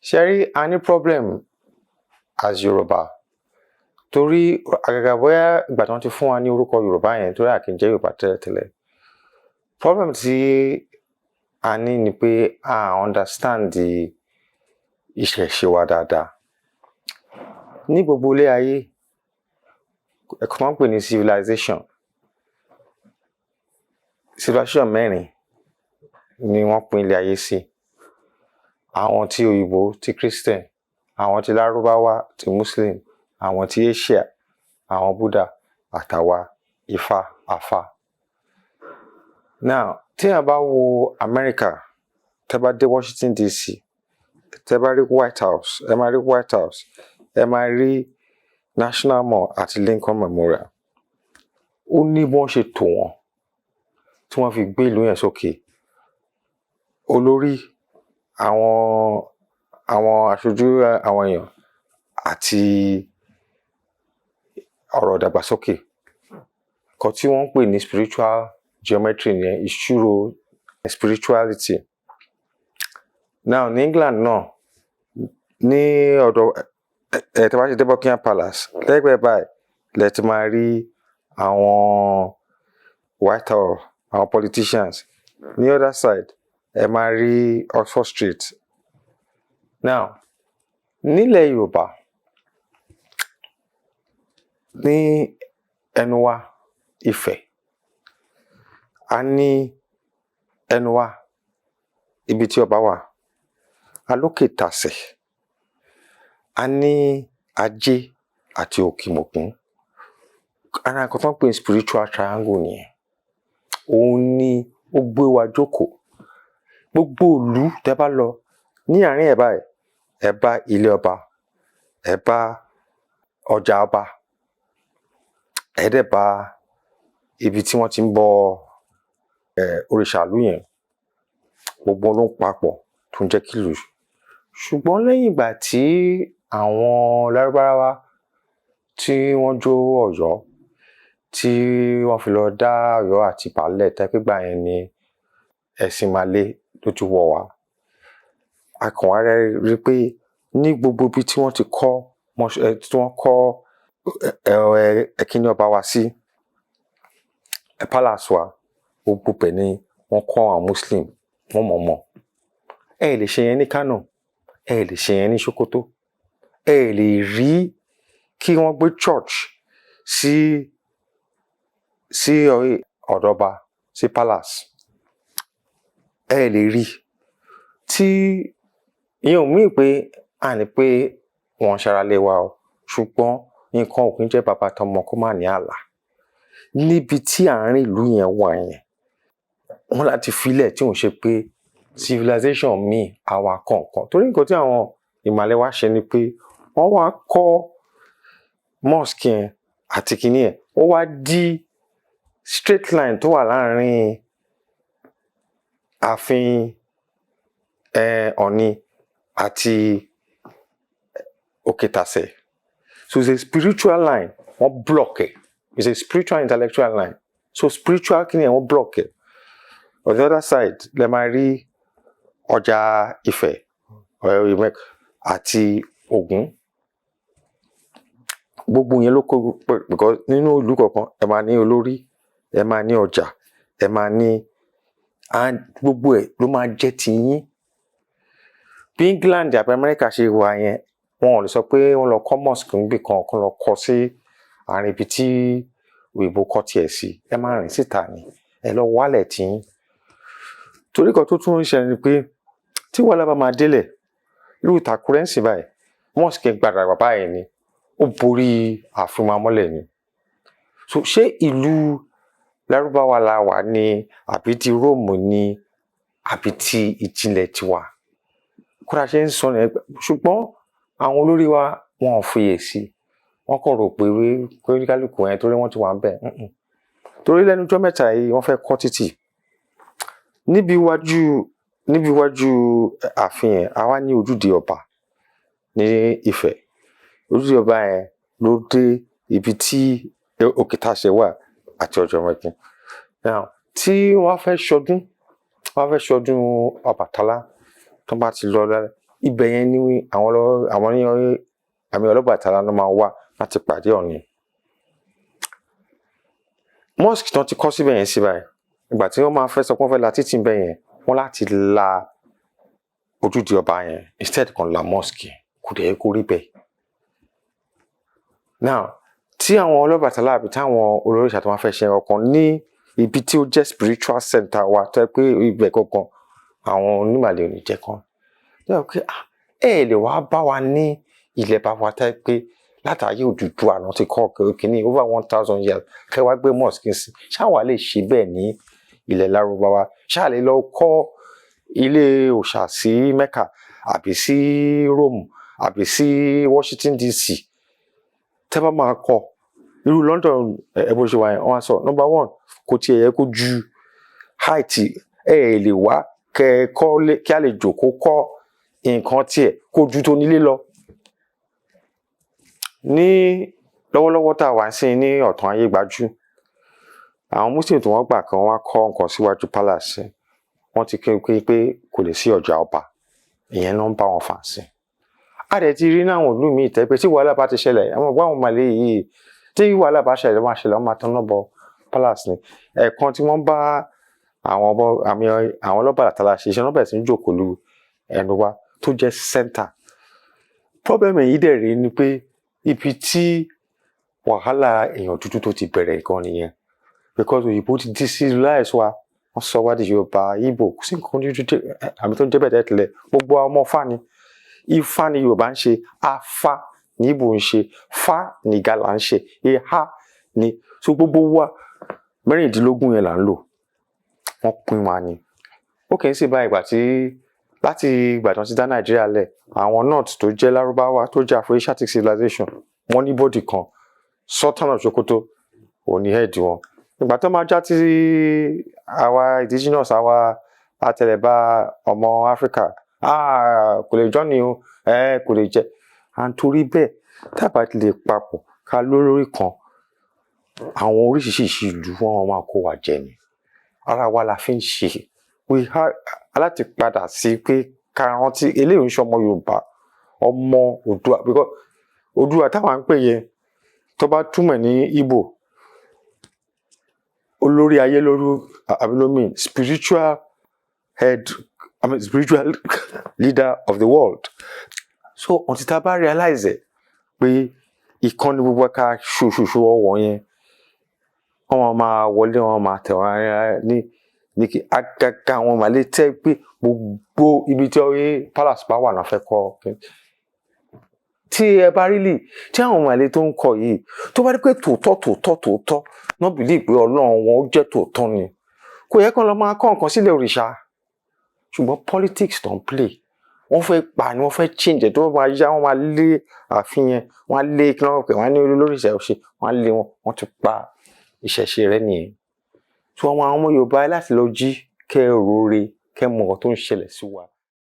Ṣẹ́rí a ní problem as Yorùbá torí àgàgà bóyá ìgbà tí wọ́n ti fún wa ní orúkọ Yorùbá yẹn torí a kì í jẹ́ Yorùbá tẹ́lẹ̀tẹ́lẹ̀. Problem tí a ní ni pé a understand ìṣẹ̀ṣe wa dáadáa. Ní gbogbo ilé ayé ẹ̀kọ́ máa ń pè ní civilization mẹ́rin ni wọ́n pín ilé ayé sí. Àwọn ti òyìnbó ti Christian, àwọn ti Lárúbáwá ti Muslim, àwọn ti Asia, àwọn Buddha àtàwa Ifá Àfà. Now tí a bá wo America, tẹ́ bá dé Washington DC, tẹ́ bá rí White House, ẹ máa rí White House, ẹ máa rí National Mall àti Lincoln Memorial. Ó ní bí wọ́n ṣe tò wọ́n tí wọ́n fi gbé ìlú yẹn sókè. Olórí àwọn aṣojú àwọn èèyàn àti ọ̀rọ̀ ìdàgbàsókè. Nǹkan tí wọ́n ń pè ní spiritual geometry yẹn, ìṣirò spirituality. Now ní England náà, ní ọ̀dọ̀ tí wọ́n bá ṣe dé Buckingham Palace, lẹ́gbẹ̀ẹ́ báyìí lẹ ti máa rí àwọn White House, àwọn politicians. Ní other side ẹ máa rí Oxford Street. Now nílẹ̀ Yorùbá ní ẹnu wa Ifẹ̀, a ní ẹnu wa ibi tí ọba wà, alókè tàsẹ̀, a ní Ajé àti Òkìmọ̀kún. Ara nǹkan tó ń pè ní spiritual triangle nìyẹn. Òun ni ó gbé wa jókòó. Gbogbo ìlú tẹ́ bá lọ ní àárín ẹ̀ báyìí, ẹ bá ilé ọba, ẹ bá ọjà ọba, ẹ dẹ̀ bá ibi tí wọ́n ti ń bọ òrìṣà ìlú yẹn. Gbogbo ló ń papọ̀ tó ń jẹ́ kí ìlú. Ṣùgbọ́n lẹ́yìn ìgbà tí àwọn Lárúbáwá tí wọ́n jó Ọ̀yọ́, tí wọ́n fi lọ dá Ọ̀yọ́ àti Ìbàlẹ̀ tẹ́pẹ́gbà yẹn ni ẹ̀sìn Màlé ló ti wọ̀ wá. A kàn wá rí pé ní gbogbo ibi tí wọ́n ti kọ́ ẹ̀kíní ọba wa sí, palace wa, gbogbo bẹ̀ ni wọ́n kọ́ àwọn Muslim, wọ́n mọ̀. Ẹ lè ṣe yẹn ní Kano, ẹ lè ṣe yẹn ní Sokoto, ẹ lè rí kí wọ́n gbé church sí ọ̀dọ̀ ọba, sí palace. Ẹ lè rí tí ìyẹn ò mean pé a ní pé wọ́n ṣaralé wa o, ṣùgbọ́n nǹkan ò kí ń jẹ́ bàbá tọmọ kó má ní ààlà. Níbi tí àárín ìlú yẹn wà yẹn, wọ́n láti filẹ̀ tí òun ṣe pé civilization míì àwa kọ̀ọ̀kan. Torí nǹkan tí àwọn ìmàlẹ̀ wa ṣe ni pé wọ́n wá kọ́ mosque yẹn àti kìíní ẹ̀, ó wá dí straight line tó wà láàárín ààfin Ọ̀ọ̀ni àti Òkè-Tàsẹ̀. So it's a spiritual line, wọ́n block ẹ̀. It's a spiritual intellectual line. So spiritual kìíní ẹ̀ wọ́n block ẹ̀. On the other side lẹ máa rí ọjà Ifẹ̀, Ọ̀yọ́ àti Ògún. Gbogbo yẹn ló kó because nínú ìlú kọ̀ọ̀kan ẹ máa ní olórí, ẹ máa ní ọjà, ẹ máa ní gbogbo ẹ̀ ló máa jẹ́ ti yín. Bí England àbí America ṣe wà yẹn, wọn ò lè sọ pé wọ́n lọ kọ́ mosque níbì kan lọ kọ́ sí àárín ibi tí òyìnbó kọ́ tiẹ̀ sí. Ẹ máa rìn síta ni, ẹ lọ wálẹ̀ tí yín. Torí kan tó tún ń ṣe ni pé tí wàhálà bá máa délẹ̀, irú Ìtàkùrẹ́ ń sìn báyìí, mosque gbàdà bàbá yẹn ni, ó borí ààfin amọ́lẹ̀ ni. So ṣé ìlú Lárúbáwá la wà ní àbí ti Róòmù ni àbí ti ìjìnlẹ̀ tiwa? Kódà ṣe ń sọ nìyẹn, ṣùgbọ́n àwọn olórí wa wọn ò fiyè sí. Wọ́n kàn rò pé oníkálùkù yẹn torí wọ́n ti wà ń bẹ̀. Torí lẹ́nu ọjọ́ mẹ́ta yìí wọ́n fẹ́ kọ́ títì. Níbi iwájú ààfin yẹn, a wá ní ojúde ọba ní Ifẹ̀. Ojúde ọba yẹn ló dé ibi tí Òkè-Tàsẹ̀ wà àti Ọ̀jọ̀mọ̀kín. Now tí wọ́n fẹ́ ṣọdún Ọbàtálá, tó bá ti lọ ibẹ̀ yẹn ni àwọn ní àmì Ọlọ́bàtálá ló máa wá láti pàdé Ọ̀ọ̀ni. Mosque tán ti kọ́ síbẹ̀ yẹn sí báyìí, ìgbà tí wọ́n máa fẹ́ sọ pé wọ́n fẹ́ la títì bẹ́ẹ̀ yẹn, wọ́n láti la ojúde ọba yẹn instead kan la mosque, kò dẹ̀ kó rí bẹ́ẹ̀. Now tí àwọn Ọlọ́bàtálá àbí táwọn olórìṣà tó máa fẹ́ ṣe ọkàn ní ibi tí ó jẹ́ spiritual center wa tó yẹ pé ibẹ̀ gangan àwọn onímàlẹ̀ ò ní jẹ́ kan. Ẹ lè wá bá wa ní ilẹ̀ bàbá tó yẹ pé látàyè Odùduwà náà ti kọ́ kìíní over 1000 years kẹ́ wá gbé mosque sí. Ṣáwa lè ṣe bẹ́ẹ̀ ní ilẹ̀ Lárúbáwá? Ṣáà lè lọ kọ́ ilé òòṣà sí Mecca àbí sí Rome àbí sí Washington DC? Tẹ́ bá máa kọ́ irú London bó ṣe wà yẹn, wọ́n á sọ number one kò tiẹ̀ yẹ kó ju height lè wá kẹ́ kọ́ kí a lè jòkó kọ́ nǹkan tiẹ̀ kó ju tó nílé lọ. Ní lọ́wọ́lọ́wọ́ tá a wà sí ní ọ̀tún ayé gbajú, àwọn Muslim tí wọ́n gbà kan wá kọ́ nǹkan síwájú palace, wọ́n ti ké pé kò lè sí ọjà ọba, ìyẹn ló ń bá wọn fà sí. A dẹ̀ ti rí náwọn ìlú míì tẹ́ pé tí wàhálà bá ti ṣẹlẹ̀, àwọn ọgbà àwọn màlẹ́ yìí tí wàhálà bá ṣẹlẹ̀ wọ́n máa tán náà bọ palace ni. Ẹ̀ẹ̀kan tí wọ́n bá àwọn Ọlọ́bàtálá ṣe iṣẹ́ náà bẹ̀rẹ̀ sí ní jòkó lu ẹnu wa tó jẹ́ center. Problem yìí dẹ̀ rí ni pé ibi tí wàhálà èèyàn dúdú tó ti bẹ̀rẹ̀ gan nìyẹn, because òyìnbó ti decivilize wa, wọ́n sọ wá di Yorùbá, Ìgbò, kò sí nǹkan dúdú àmì tó ń jẹ́ bẹ̀rẹ̀ tẹ́lẹ̀, gbogbo ọmọ Ifá ni. Ifá ni Yorùbá ń ṣe, Afá ni Ìgbò ń ṣe, Fá ni Ìgàlà ń ṣe, Ihá ni, so gbogbo wa 16 yẹn là ń lò, wọ́n pín wa ni. Ó kì í sì bá ìgbà tí láti ìgbà tí wọ́n ti dá Nàìjíríà lẹ̀, àwọn North tó jẹ́ Lárúbáwá tó jẹ́ Afro-Asiatic civilization, wọ́n ní bọ́dì kan, Sultan of Sokoto òun ni head wọn. Ìgbà tó máa já tí àwa indigenous àwa àtẹlẹbá ọmọ Africa kò lè jọ́ ni o, kò lè jẹ́. À ń torí bẹ́ẹ̀ tábà ti lè papọ̀ ká lórí kan, àwọn oríṣiríṣi ìlú wọn máa kó wa jẹ ni. Ara wa la fi ń ṣe. Aláti padà sí pé ká rántí eléyìí ń ṣe ọmọ Yorùbá, ọmọ Oòduà, because Oòduà táwọn ń pè yẹn tó bá túmọ̀ ní Ìgbò, olórí ayé lórí spiritual spiritual leader of the world. So until tá bá realize pé ìkànnì gbogbo ká ṣoṣoṣo ọwọ́ yẹn, wọ́n máa wọlé, wọ́n máa tẹ̀ wọ́n ní kí agaga wọn máa lè tẹ́ pé gbogbo ibi tí ọ̀rẹ́ palace bá wà náà fẹ́ kọ́. Tí ẹ bá rí lì tí àwọn ọmọ ilé tó ń kọ yìí tó bá rí pé tòótọ́ náà believe pé Ọlọ́run wọn ó jẹ́ tòótọ́ ni, kò yẹ kán lọ máa kọ́ nǹkan sílẹ̀ òrìṣà. Ṣùgbọ́n politics tó ń play, wọ́n fẹ́ pa ni, wọ́n fẹ́ change tó máa yá, wọ́n máa lé àfihàn, wọ́n á lé kí wọ́n á ní olóríṣà ọ̀ṣẹ́, wọ́n á lé wọn, wọ́n ti pa ìṣẹ̀ṣe rẹ̀ nìyẹn. So àwọn ọmọ Yorùbá láti lọ jí kẹ́ rore kẹ́ mọ̀ nǹkan tó ń ṣẹlẹ̀ sí wa.